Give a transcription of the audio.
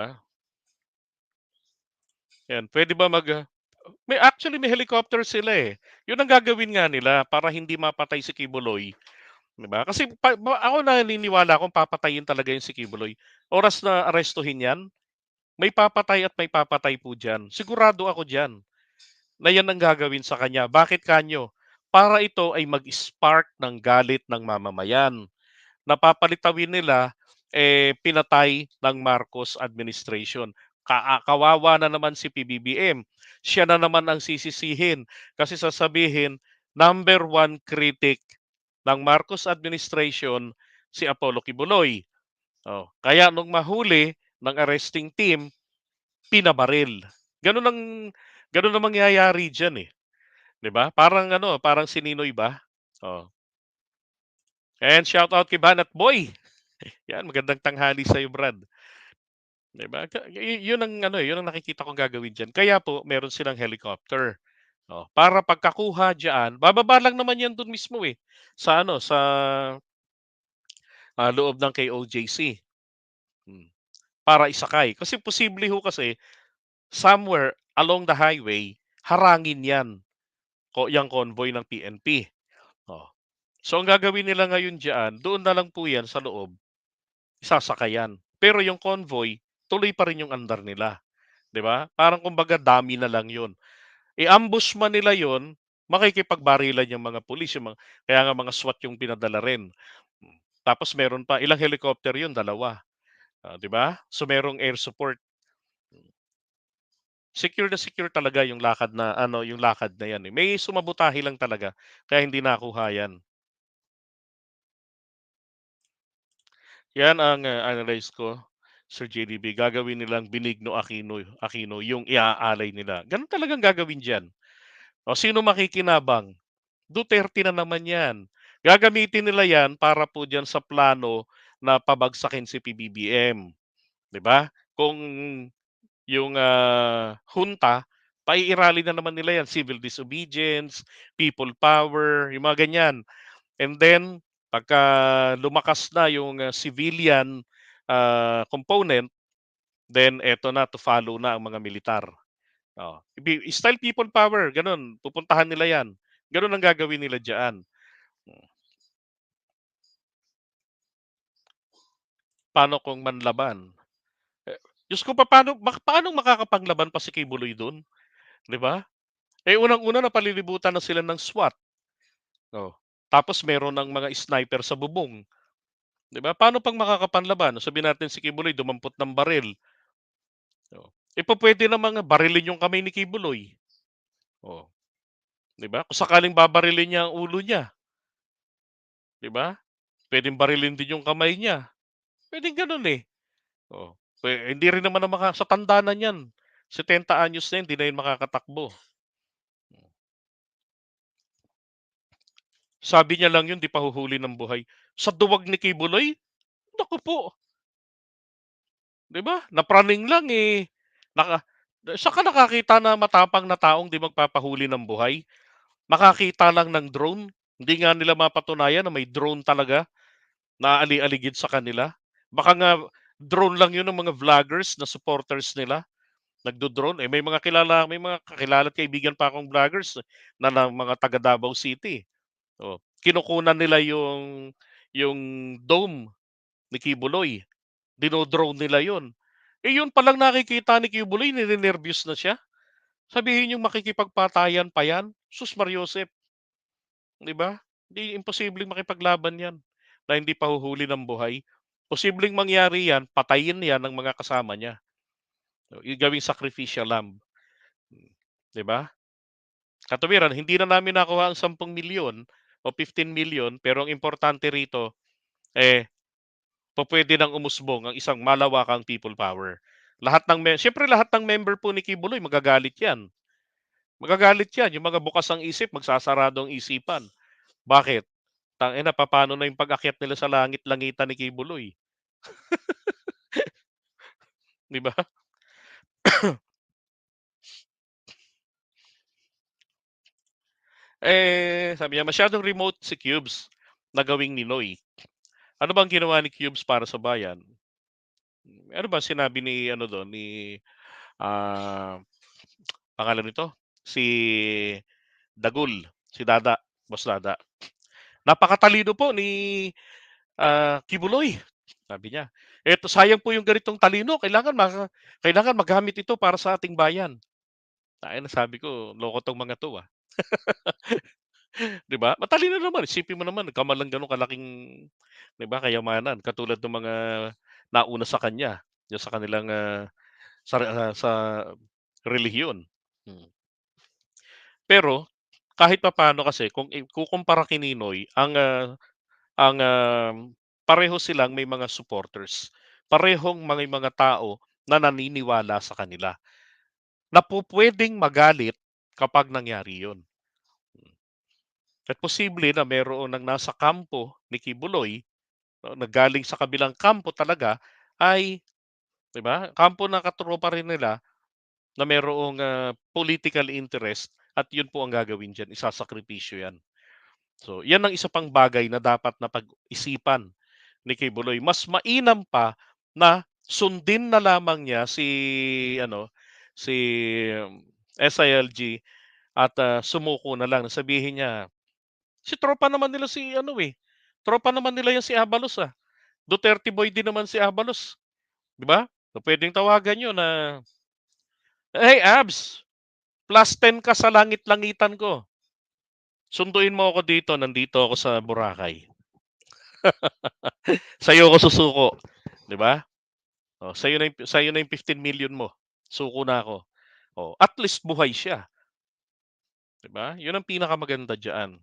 Ah, yan, puwede ba may helicopter sila, eh. 'Yun ang gagawin nga nila para hindi mapatay si Kibuloy, 'di ba? Kasi ako naniniwala akong papatayin talaga 'yun si Kibuloy. Oras na arestuhin 'yan, may papatay at may papatay po diyan. Sigurado ako diyan na 'yan ang gagawin sa kanya. Bakit kanyo? Para ito ay mag-spark ng galit ng mamamayan. Napapalitawin nila, pinatay ng Marcos administration. Kawawa na naman si PBBM. Siya na naman ang sisisihin kasi sasabihin, number one critic ng Marcos administration si Apollo Kibuloy. Oh, kaya nung mahuli ng arresting team, pinabaril. Gano'n ang gano'n ang mangyayari diyan, eh, 'di ba? Parang ano, parang si Ninoy ba? Oh. And shout out kay Banat Boy. Yan, magandang tanghali sa'yo, Brad. 'Di ba? 'Yun ang ano, 'yun ang nakikita kong gagawin diyan. Kaya po meron silang helicopter. Oh, para pagkakuha diyan, bababa lang naman 'yan dun mismo, eh, sa ano, sa, loob ng KOJC. Hmm, para isakay. Kasi posible ho kasi somewhere along the highway, harangin 'yan, 'yang convoy ng PNP. Oh. So ang gagawin nila ngayon diyan, doon na lang po 'yan sa loob, sasakayan. Pero yung convoy, tuloy pa rin yung andar nila. 'Di ba? Parang kumbaga dummy na lang 'yun. I-ambush man nila 'yun, makikipagbarilan yung mga pulis, yung mga kaya nga mga SWAT yung pinadala rin. Tapos meron pa ilang helicopter 'yun, dalawa, 'di ba? So merong air support. Secure na secure talaga yung lakad na ano, yung lakad na 'yan, eh. May sumabutahe lang talaga kaya hindi nakuha 'yan. 'Yan ang, analyze ko, Sir JDB. Gagawin nilang Benigno Aquino yung iaalay nila. Gano'n talagang gagawin diyan. O sino makikinabang? Duterte na naman 'yan. Gagamitin nila 'yan para po diyan sa plano na pabagsakin si PBBM, 'di ba? Kung yung, hunta, paiirali na naman nila 'yan, civil disobedience, people power, yung mga ganyan. And then pagka lumakas na yung, civilian, component, then eto na, to follow na ang mga militar. Oo, style people power, gano'n. Pupuntahan nila 'yan. Gano'n ang gagawin nila diyaan. Hmm. Paano kung manlaban? Eh, Diyos ko, paanong makakapaglaban pa si Kibuloy dun, 'di ba? Eh, unang-una napalilibutan na sila ng SWAT, oh. Tapos meron ng mga sniper sa bubong, 'di ba? Paano pang makakapanlaban? Sabihin natin si Kibuloy dumampot ng baril, oh. Pupuwede namang barilin yung kamay ni Kibuloy, oh, 'di ba? Kung sakaling babarilin niya ang ulo niya, 'di ba? Puwedeng barilin din yung kamay niya, puwedeng gano'n, eh. Oo, hindi rin naman sa tanda na niyan, 70 anyos na 'yan, 'di na 'yan makakatakbo. Sabi niya lang 'yun, 'di pa huhuli ng buhay. Sa duwag ni Kibuloy, naku po, 'di ba, napraning lang, eh, naka saan ka nakakita na matapang na taong 'di magpapahuli ng buhay? Makakita lang ng drone, hindi nga nila mapatunayan na may drone talaga na ali-aligid sa kanila. Baka nga drone lang 'yun ng mga vloggers na supporters nila. Nagdo-drone, eh, may mga kakilala at kaibigan pa akong vloggers na mga taga Davao City, oh. Kinukunan nila yung dome ni Kibuloy, dino-drone nila yun. Eh, yun palang nakikita ni Kibuloy ninenerbyos na siya. Sabihin yung makikipagpatayan pa yan, sus Mariosep, 'di ba? Imposibleng makipaglaban yan na hindi pahuhuli ng buhay. Posibleng mangyari yan, patayin yan ng mga kasama niya, yung gawing sacrificial lamb, 'di ba? Katuwiran hindi na namin nakuha ang 10 milyon o 15 milyon, pero ang importante rito, eh, pupuwede ng umusbong ang isang malawakang people power. Siyempre lahat ng member po ni Kibuloy magagalit 'yan. Magagalit 'yan, yung mga bukas ang isip magsasarado ang isipan. Bakit? Tangina, papaano na yung pag-akyat nila sa langit-langitan ni Kibuloy, 'di ba? Sabi niya, "Masyadong remote si Cubes na gawing Ninoy. Ano bang ginawa ni Cubes para sa bayan?" Ano ba sinabi ni ano dun, ni, ah, pangalan nito, si Dagul, si Dada, Boss Dada. "Napakatalino po ni, Kibuloy," sabi niya. "Eto sayang po yung ganitong talino, kailangan magamit ito para sa ating bayan." Sabi ko, "Loko 'tong mga 'to, ah." 'Di ba? Matalino naman, isipin mo naman nagkamalang gano'ng kalaking 'di ba, kayamanan katulad ng mga nauna sa kanya, yung sa kanilang, sa relihiyon. Hmm. Pero kahit papaano kasi kung ikukumpara kay Ninoy ang pareho silang may mga supporters. Parehong mga tao na naniniwala sa kanila, na pupuwedeng magalit kapag nangyari 'yun. At posible na mayroon ng nasa kampo ni Kibuloy, na galing sa kabilang kampo talaga ay 'di ba, kampo ng katropa rin nila na mayroong, political interest at 'yun po ang gagawin diyan, isasakripisyo 'yan. So, 'yan ang isa pang bagay na dapat na pag-isipan ni Kibuloy. Mas mainam pa na sundin na lamang niya ano, si SILG at, sumuko na lang. Sabihin niya, "Si tropa naman nila si ano, eh, tropa naman nila 'yan si Abalos, ah. Duterte boy din naman si Abalos." 'Di ba? So, puwedeng tawagan 'yun na, "Hey, Abs, +10 ka sa langit-langitan ko. Sunduin mo ako dito, nandito ako sa Boracay. Sa'yo ako susuko." 'Di ba? Oh, sa'yo na yung 15 million mo. Suko na ako. Oh, at least buhay siya, 'di ba? 'Yun ang pinakamaganda diyan.